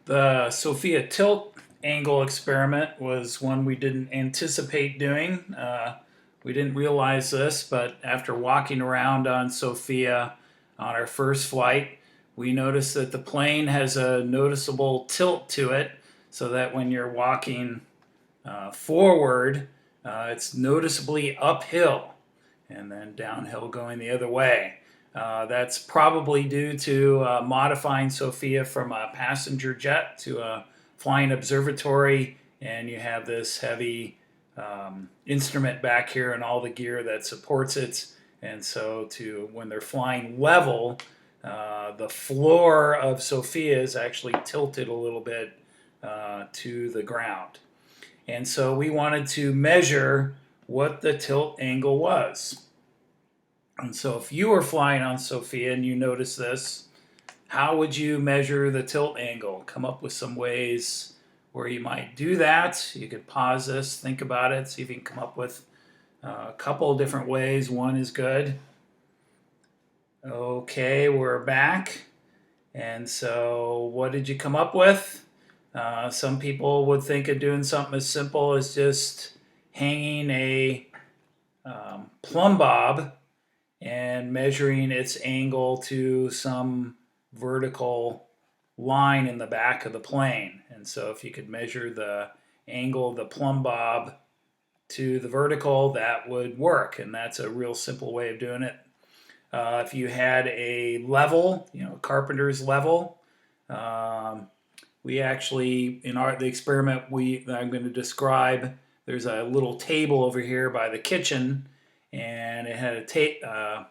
The Sofia tilt angle experiment was one we didn't anticipate doing. We didn't realize this, but after walking around on Sofia on our first flight, we noticed that the plane has a noticeable tilt to it, so that when you're walking forward, it's noticeably uphill and then downhill going the other way. That's probably due to modifying Sofia from a passenger jet to a flying observatory, and you have this heavy instrument back here and all the gear that supports it. And so, to when they're flying level, the floor of Sofia is actually tilted a little bit to the ground. And so, we wanted to measure what the tilt angle was. And so if you were flying on Sofia and you notice this, how would you measure the tilt angle? Come up with some ways where you might do that. You could pause this, think about it, see if you can come up with a couple of different ways. One is good. Okay, we're back. And so what did you come up with? Some people would think of doing something as simple as just hanging a plumb bob and measuring its angle to some vertical line in the back of the plane. And so if you could measure the angle of the plumb bob to the vertical, that would work. And that's a real simple way of doing it. If you had a level, carpenter's level, we actually, in the experiment that I'm going to describe, there's a little table over here by the kitchen, and it had a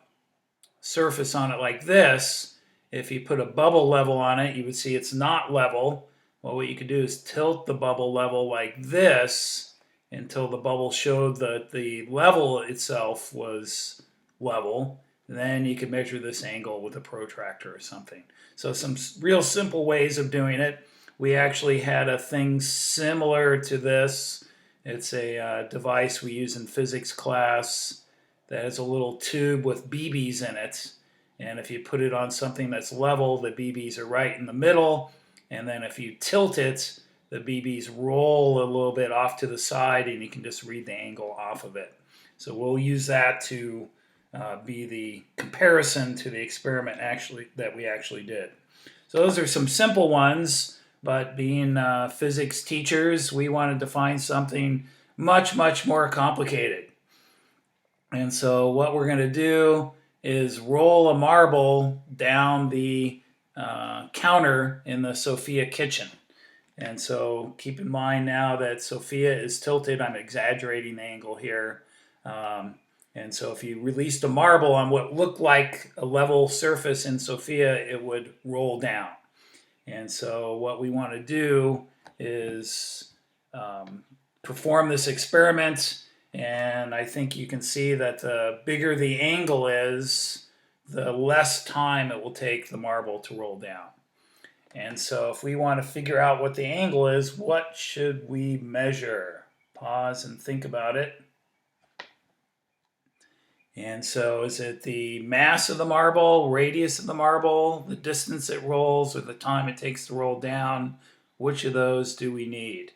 surface on it like this. If you put a bubble level on it, you would see it's not level. Well, what you could do is tilt the bubble level like this until the bubble showed that the level itself was level. And then you could measure this angle with a protractor or something. So some real simple ways of doing it. We actually had a thing similar to this. It's a device we use in physics class that has a little tube with BBs in it. And if you put it on something that's level, the BBs are right in the middle. And then if you tilt it, the BBs roll a little bit off to the side, and you can just read the angle off of it. So we'll use that to be the comparison to the experiment that we actually did. So those are some simple ones, but being physics teachers, we wanted to find something much, much more complicated. And so what we're going to do is roll a marble down the counter in the Sofia kitchen. And so keep in mind now that Sofia is tilted. I'm exaggerating the angle here. And so if you released a marble on what looked like a level surface in Sofia, it would roll down. And so what we want to do is perform this experiment. And I think you can see that the bigger the angle is, the less time it will take the marble to roll down. And so if we want to figure out what the angle is, what should we measure? Pause and think about it. And so is it the mass of the marble, radius of the marble, the distance it rolls, or the time it takes to roll down? Which of those do we need?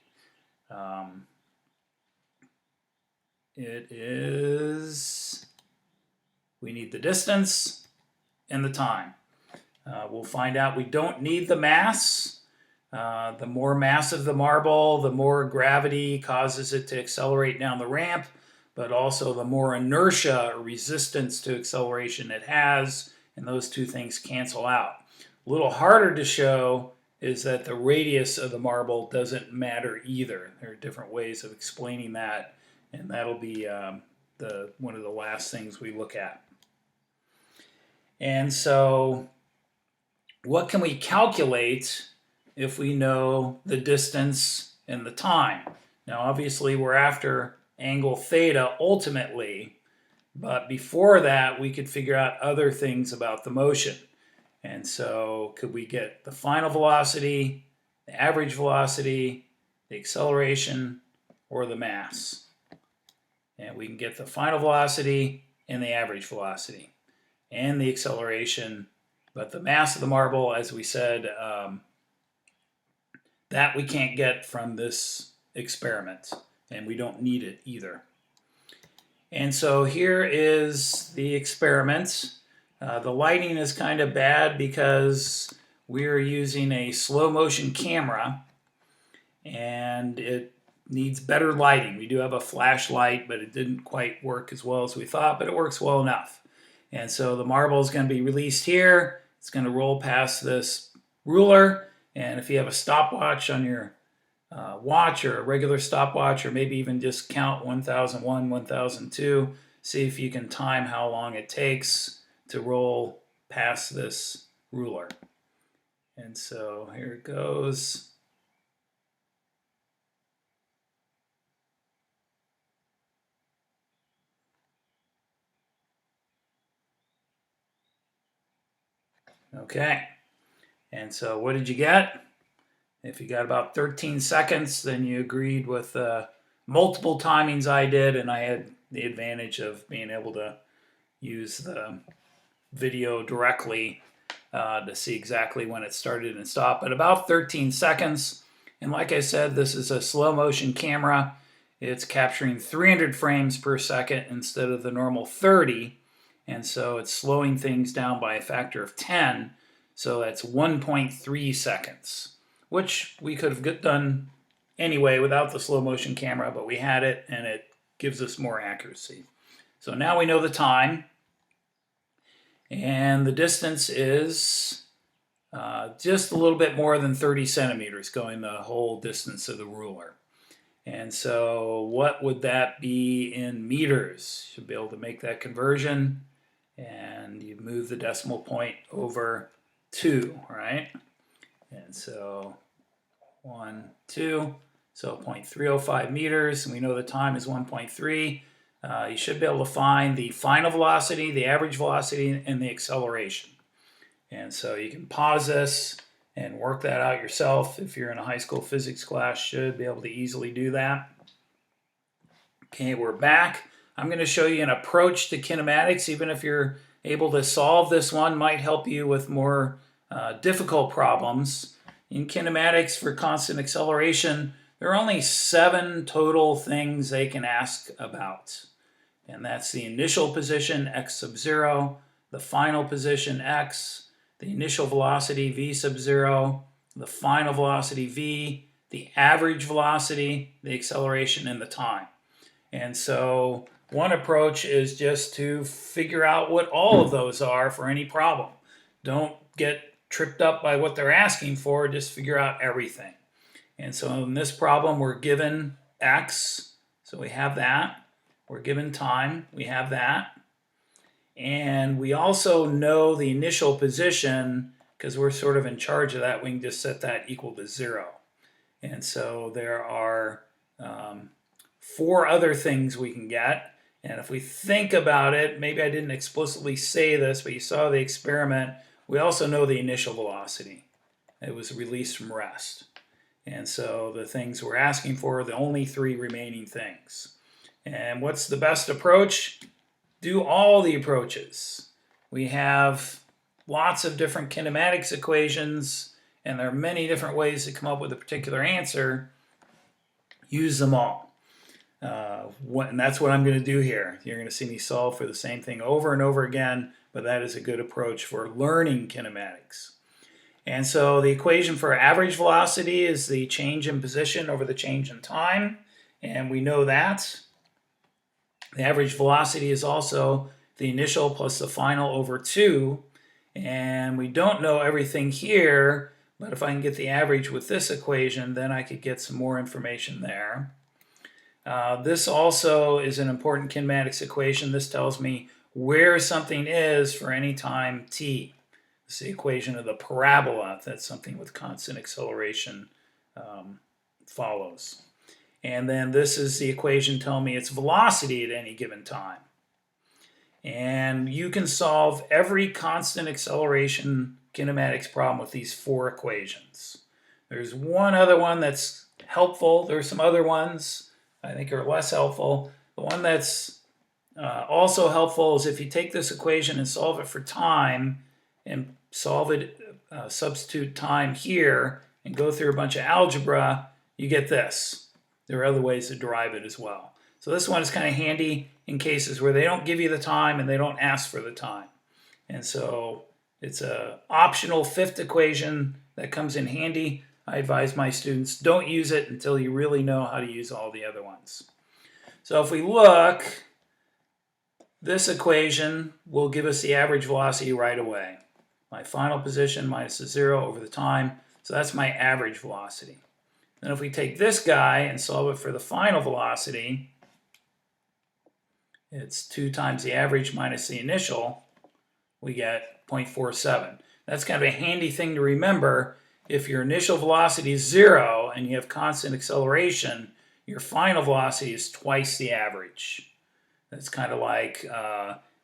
We need the distance and the time. We'll find out we don't need the mass. The more massive the marble, the more gravity causes it to accelerate down the ramp, but also the more inertia or resistance to acceleration it has, and those two things cancel out. A little harder to show is that the radius of the marble doesn't matter either. There are different ways of explaining that, and that'll be one of the last things we look at. And so what can we calculate if we know the distance and the time? Now, obviously, we're after angle theta ultimately, but before that, we could figure out other things about the motion. And so could we get the final velocity, the average velocity, the acceleration, or the mass? And we can get the final velocity and the average velocity and the acceleration, but the mass of the marble, as we said, That we can't get from this experiment, and we don't need it either. And so here is the experiment. The lighting is kind of bad because we're using a slow motion camera and it needs better lighting. We do have a flashlight, but it didn't quite work as well as we thought, but it works well enough. And so the marble is going to be released here. It's going to roll past this ruler. And if you have a stopwatch on your watch, or a regular stopwatch, or maybe even just count 1001, 1002, see if you can time how long it takes to roll past this ruler. And so here it goes. Okay, and so what did you get? If you got about 13 seconds, then you agreed with multiple timings I did, and I had the advantage of being able to use the video directly to see exactly when it started and stopped. But about 13 seconds, and like I said, this is a slow motion camera. It's capturing 300 frames per second instead of the normal 30. And so it's slowing things down by a factor of 10. So that's 1.3 seconds, which we could have done anyway without the slow motion camera, but we had it and it gives us more accuracy. So now we know the time, and the distance is just a little bit more than 30 centimeters, going the whole distance of the ruler. And so what would that be in meters? You should be able to make that conversion, and you move the decimal point over 2, right? And so 1, 2, so 0.305 meters, and we know the time is 1.3. You should be able to find the final velocity, the average velocity, and the acceleration. And so you can pause this and work that out yourself. If you're in a high school physics class, should be able to easily do that. Okay, we're back. I'm going to show you an approach to kinematics. Even if you're able to solve this one, might help you with more difficult problems. In kinematics for constant acceleration, there are only 7 total things they can ask about. And that's the initial position, x sub 0, the final position, x, the initial velocity, v sub 0, the final velocity, v, the average velocity, the acceleration, and the time. And so one approach is just to figure out what all of those are for any problem. Don't get tripped up by what they're asking for, just figure out everything. And so in this problem, we're given x, so we have that. We're given time, we have that. And we also know the initial position, because we're sort of in charge of that. We can just set that equal to 0. And so there are 4 other things we can get. And if we think about it, maybe I didn't explicitly say this, but you saw the experiment. We also know the initial velocity. It was released from rest. And so the things we're asking for are the only 3 remaining things. And what's the best approach? Do all the approaches. We have lots of different kinematics equations, and there are many different ways to come up with a particular answer. Use them all. And that's what I'm going to do here. You're going to see me solve for the same thing over and over again, but that is a good approach for learning kinematics. And so the equation for average velocity is the change in position over the change in time, and we know that. The average velocity is also the initial plus the final over 2, and we don't know everything here, but if I can get the average with this equation, then I could get some more information there. This also is an important kinematics equation. This tells me where something is for any time t. It's the equation of the parabola that something with constant acceleration follows. And then this is the equation telling me its velocity at any given time. And you can solve every constant acceleration kinematics problem with these 4 equations. There's one other one that's helpful. There's some other ones I think are less helpful. The one that's also helpful is if you take this equation and solve it for time and solve it, substitute time here and go through a bunch of algebra, you get this. There are other ways to derive it as well. So this one is kind of handy in cases where they don't give you the time and they don't ask for the time. And so it's an optional fifth equation that comes in handy. I advise my students don't use it until you really know how to use all the other ones. So if we look, this equation will give us the average velocity right away. My final position minus the 0 over the time. So that's my average velocity. Then if we take this guy and solve it for the final velocity, it's 2 times the average minus the initial, we get 0.47. That's kind of a handy thing to remember. If your initial velocity is 0 and you have constant acceleration, your final velocity is twice the average. That's kind of like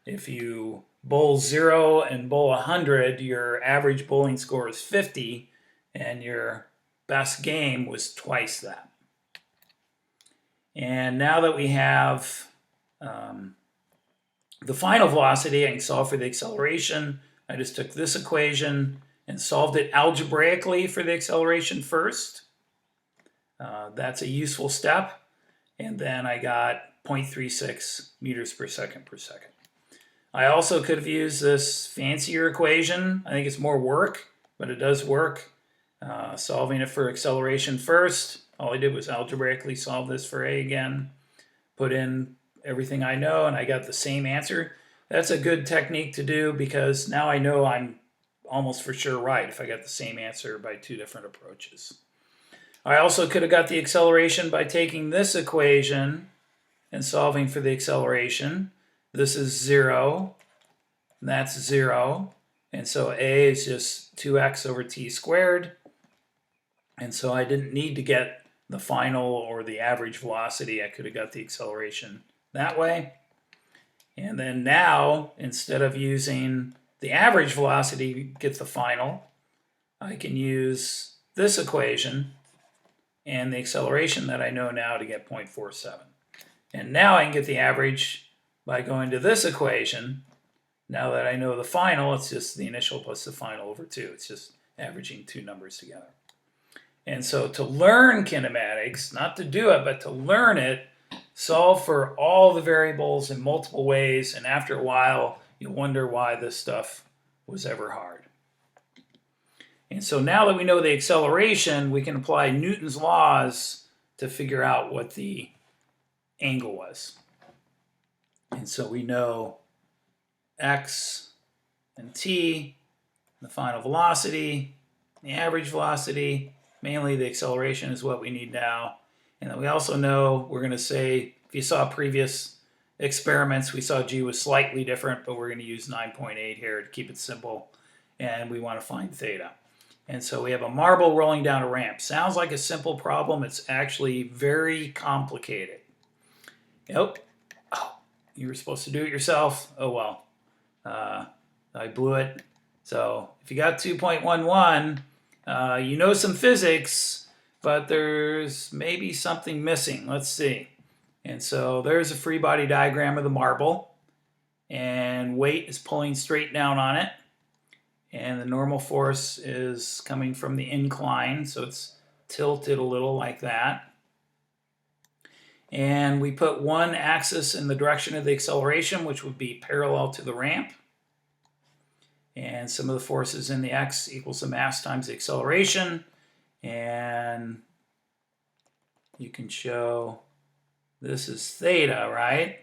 if you bowl 0 and bowl 100, your average bowling score is 50, and your best game was twice that. And now that we have the final velocity, I can solve for the acceleration. I just took this equation and solved it algebraically for the acceleration first. That's a useful step. And then I got 0.36 meters per second per second. I also could have used this fancier equation. I think it's more work, but it does work. Solving it for acceleration first. All I did was algebraically solve this for A again. Put in everything I know, and I got the same answer. That's a good technique to do because now I know I'm almost for sure right if I got the same answer by 2 different approaches. I also could have got the acceleration by taking this equation and solving for the acceleration. This is 0, and that's 0. And so A is just 2x over t squared. And so I didn't need to get the final or the average velocity. I could have got the acceleration that way. And then now, instead of using the average velocity to get the final, I can use this equation and the acceleration that I know now to get 0.47. And now I can get the average by going to this equation. Now that I know the final, it's just the initial plus the final over 2. It's just averaging 2 numbers together. And so to learn kinematics, not to do it, but to learn it, solve for all the variables in multiple ways, and after a while, you'll wonder why this stuff was ever hard. And so now that we know the acceleration, we can apply Newton's laws to figure out what the angle was. And so we know x and t, the final velocity, the average velocity, mainly the acceleration is what we need now. And then we also know, we're going to say, if you saw previous experiments, we saw g was slightly different, but we're going to use 9.8 here to keep it simple. And we want to find theta. And so we have a marble rolling down a ramp. Sounds like a simple problem. It's actually very complicated. Nope. Oh, you were supposed to do it yourself. Oh well. I blew it. So if you got 2.11, you know some physics, but there's maybe something missing. Let's see. And so there's a free body diagram of the marble, and weight is pulling straight down on it, and the normal force is coming from the incline, so it's tilted a little like that. And we put one axis in the direction of the acceleration, which would be parallel to the ramp. And some of the forces in the x equals the mass times the acceleration. And you can show this is theta, right?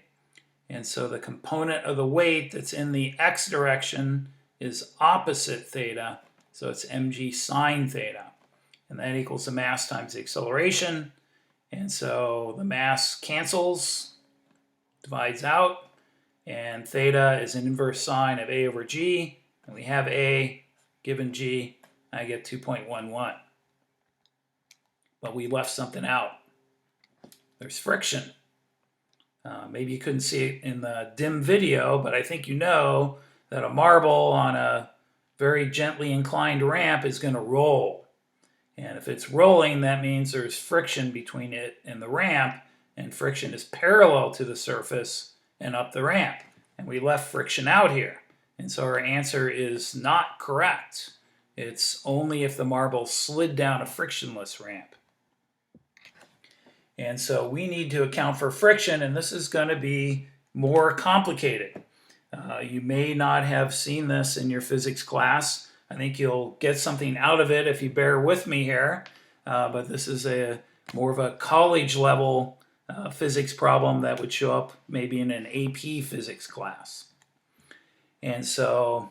And so the component of the weight that's in the x direction is opposite theta. So it's mg sine theta. And that equals the mass times the acceleration. And so the mass cancels, divides out. And theta is an inverse sine of a over g. And we have a given g. I get 2.11. But we left something out. There's friction. Maybe you couldn't see it in the dim video, but I think you know that a marble on a very gently inclined ramp is going to roll. And if it's rolling, that means there's friction between it and the ramp, and friction is parallel to the surface and up the ramp. And we left friction out here. And so our answer is not correct. It's only if the marble slid down a frictionless ramp. And so we need to account for friction, and this is going to be more complicated. You may not have seen this in your physics class. I think you'll get something out of it if you bear with me here. But this is more of a college level physics problem that would show up maybe in an AP physics class. And so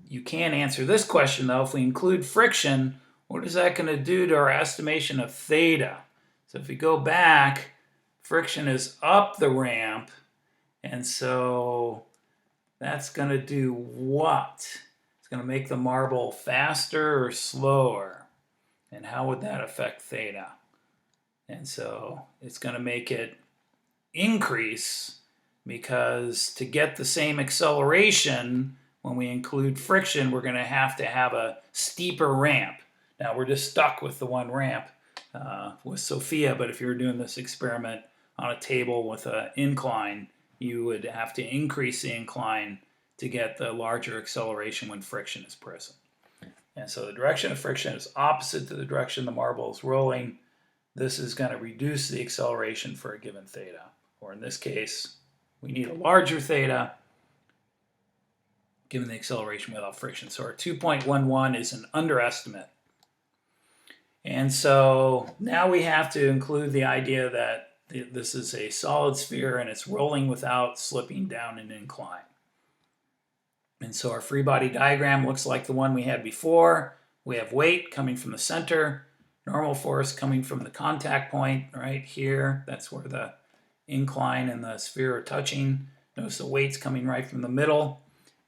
you can answer this question though. If we include friction, what is that going to do to our estimation of theta? So if we go back, friction is up the ramp, and so that's going to do what? It's going to make the marble faster or slower. And how would that affect theta? And so it's going to make it increase, because to get the same acceleration, when we include friction, we're going to have a steeper ramp. Now we're just stuck with the one ramp with Sofia, but if you were doing this experiment on a table with an incline, you would have to increase the incline to get the larger acceleration when friction is present. And so the direction of friction is opposite to the direction the marble is rolling. This is going to reduce the acceleration for a given theta. Or in this case, we need a larger theta given the acceleration without friction. So our 2.11 is an underestimate. And so now we have to include the idea that this is a solid sphere and it's rolling without slipping down an incline. And so our free body diagram looks like the one we had before. We have weight coming from the center, normal force coming from the contact point right here. That's where the incline and the sphere are touching. Notice the weight's coming right from the middle.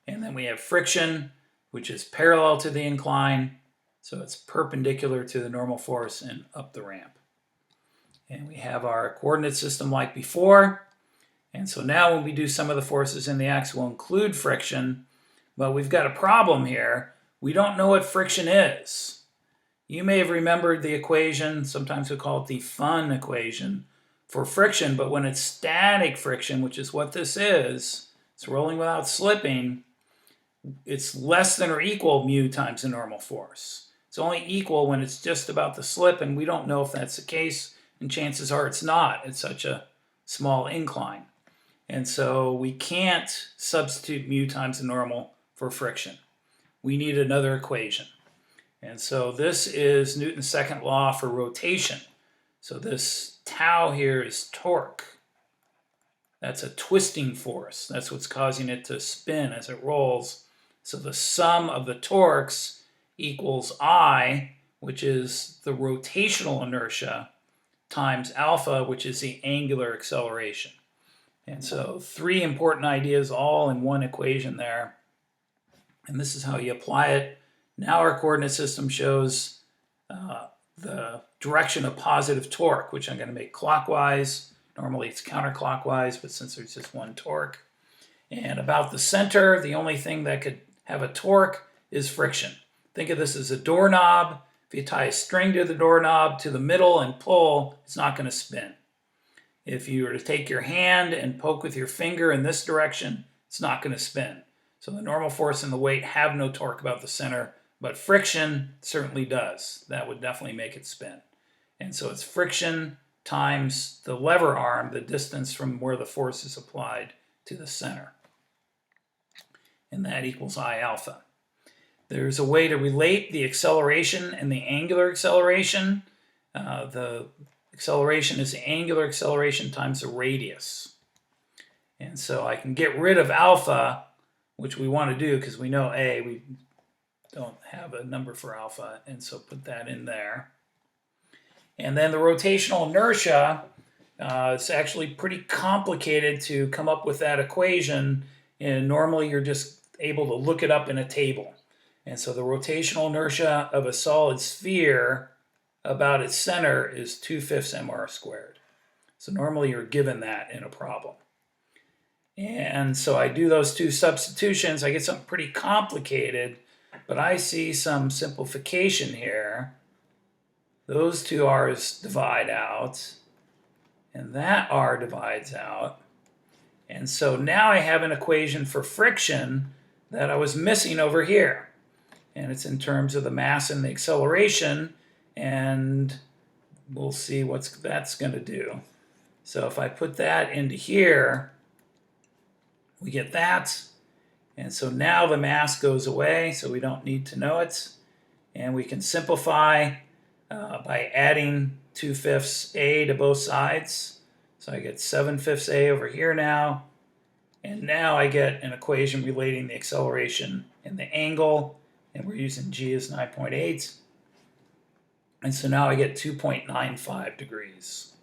And then we have friction, which is parallel to the incline. So it's perpendicular to the normal force and up the ramp. And we have our coordinate system like before. And so now when we do some of the forces in the x, we'll include friction. But we've got a problem here. We don't know what friction is. You may have remembered the equation, sometimes we call it the fun equation, for friction. But when it's static friction, which is what this is, it's rolling without slipping, it's less than or equal mu times the normal force. It's only equal when it's just about to slip, and we don't know if that's the case, and chances are it's not. It's such a small incline. And so we can't substitute mu times the normal for friction. We need another equation. And so this is Newton's second law for rotation. So this tau here is torque. That's a twisting force. That's what's causing it to spin as it rolls. So the sum of the torques equals I, which is the rotational inertia, times alpha, which is the angular acceleration. And so 3 important ideas all in one equation there. And this is how you apply it. Now our coordinate system shows the direction of positive torque, which I'm going to make clockwise. Normally it's counterclockwise, but since there's just one torque. And about the center, the only thing that could have a torque is friction. Think of this as a doorknob. If you tie a string to the doorknob to the middle and pull, it's not going to spin. If you were to take your hand and poke with your finger in this direction, it's not going to spin. So the normal force and the weight have no torque about the center, but friction certainly does. That would definitely make it spin. And so it's friction times the lever arm, the distance from where the force is applied to the center. And that equals I alpha. There's a way to relate the acceleration and the angular acceleration. The acceleration is the angular acceleration times the radius. And so I can get rid of alpha, which we want to do because we know A, we don't have a number for alpha, and so put that in there. And then the rotational inertia, it's actually pretty complicated to come up with that equation, and normally you're just able to look it up in a table. And so the rotational inertia of a solid sphere about its center is 2/5 mr squared. So normally you're given that in a problem. And so I do those 2 substitutions, I get something pretty complicated, but I see some simplification here. Those 2 r's divide out, and that r divides out. And so now I have an equation for friction that I was missing over here. and it's in terms of the mass and the acceleration, and we'll see what that's going to do. So if I put that into here, we get that. And so now the mass goes away, so we don't need to know it. And we can simplify by adding 2/5 a to both sides. So I get 7/5 a over here now. And now I get an equation relating the acceleration and the angle. And we're using g as 9.8. And so now I get 2.95 degrees.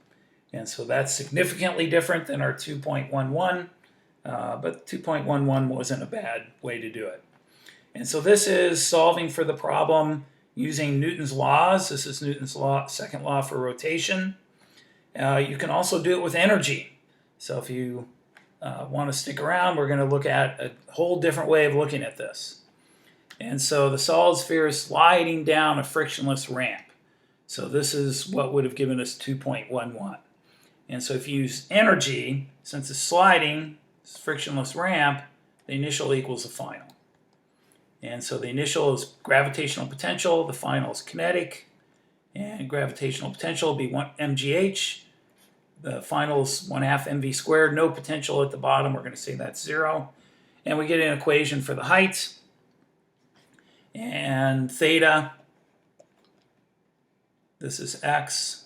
And so that's significantly different than our 2.11. But 2.11 wasn't a bad way to do it. And so this is solving for the problem using Newton's laws. This is Newton's law, second law for rotation. You can also do it with energy. So if you want to stick around, we're going to look at a whole different way of looking at this. And so the solid sphere is sliding down a frictionless ramp. So this is what would have given us 2.11. And so if you use energy, since it's sliding, it's frictionless ramp, the initial equals the final. And so the initial is gravitational potential, the final is kinetic, and gravitational potential will be 1 mgh. The final is 1/2 mv squared, no potential at the bottom, we're going to say that's 0. And we get an equation for the height, and theta, this is x.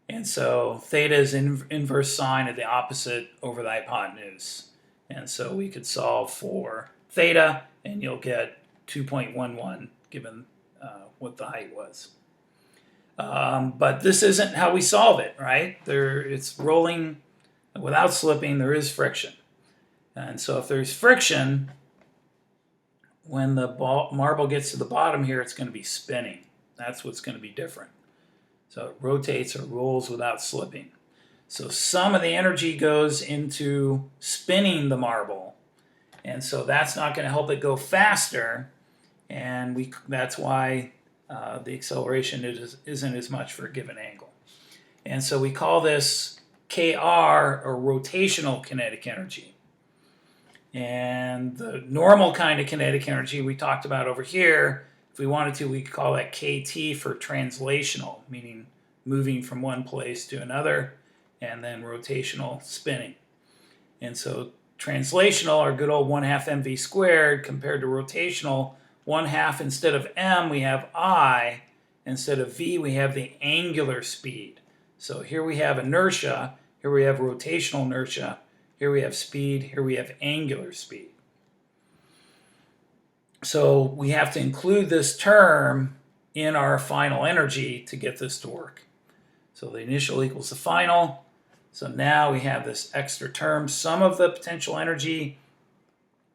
And so theta is inverse sine of the opposite over the hypotenuse. And so we could solve for theta, and you'll get 2.11 given what the height was. But this isn't how we solve it, right? It's rolling without slipping. There is friction. And so if there's friction, when the marble gets to the bottom here, it's going to be spinning. That's what's going to be different. So it rotates or rolls without slipping. So some of the energy goes into spinning the marble. And so that's not going to help it go faster. And that's why the acceleration isn't as much for a given angle. And so we call this Kr, or rotational kinetic energy. And the normal kind of kinetic energy we talked about over here, if we wanted to, we could call that Kt for translational, meaning moving from one place to another, and then rotational, spinning. And so translational, our good old 1/2 mv squared, compared to rotational, 1/2 instead of m, we have I. Instead of v, we have the angular speed. So here we have inertia, here we have rotational inertia, here we have speed, here we have angular speed. So we have to include this term in our final energy to get this to work. So the initial equals the final. So now we have this extra term. Some of the potential energy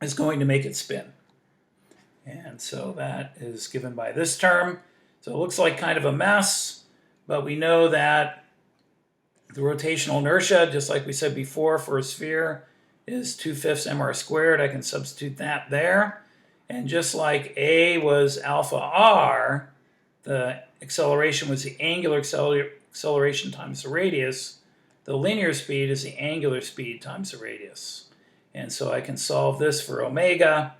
is going to make it spin. And so that is given by this term. So it looks like kind of a mess, but we know that the rotational inertia, just like we said before for a sphere, is 2/5 mr squared. I can substitute that there. And just like A was alpha r, the acceleration was the angular acceleration times the radius. The linear speed is the angular speed times the radius. And so I can solve this for omega,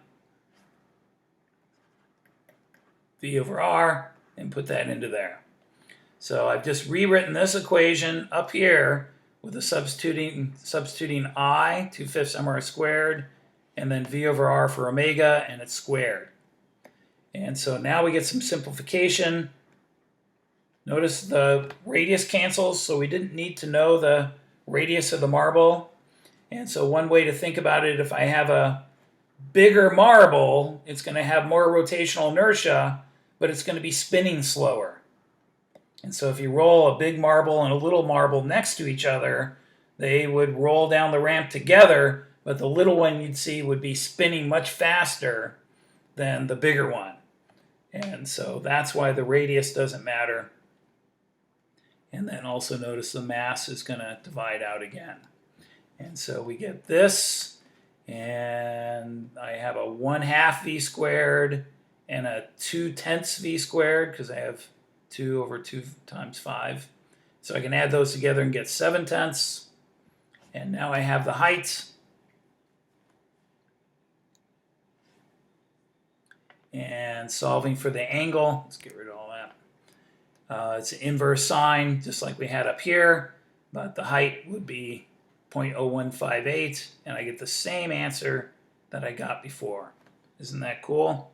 v over r, and put that into there. So I've just rewritten this equation up here with substituting I, 2/5 mr squared, and then v over r for omega, and it's squared. And so now we get some simplification. Notice the radius cancels, so we didn't need to know the radius of the marble. And so one way to think about it, if I have a bigger marble, it's going to have more rotational inertia, but it's going to be spinning slower. And so if you roll a big marble and a little marble next to each other, they would roll down the ramp together, but the little one you'd see would be spinning much faster than the bigger one. And so that's why the radius doesn't matter. And then also notice the mass is going to divide out again. And so we get this, and I have a 1/2 v squared and a 2/10 v squared, because I have 2 over 2 times 5. So I can add those together and get 7/10. And now I have the height. and solving for the angle. Let's get rid of all that. It's an inverse sine, just like we had up here, but the height would be 0.0158, and I get the same answer that I got before. Isn't that cool?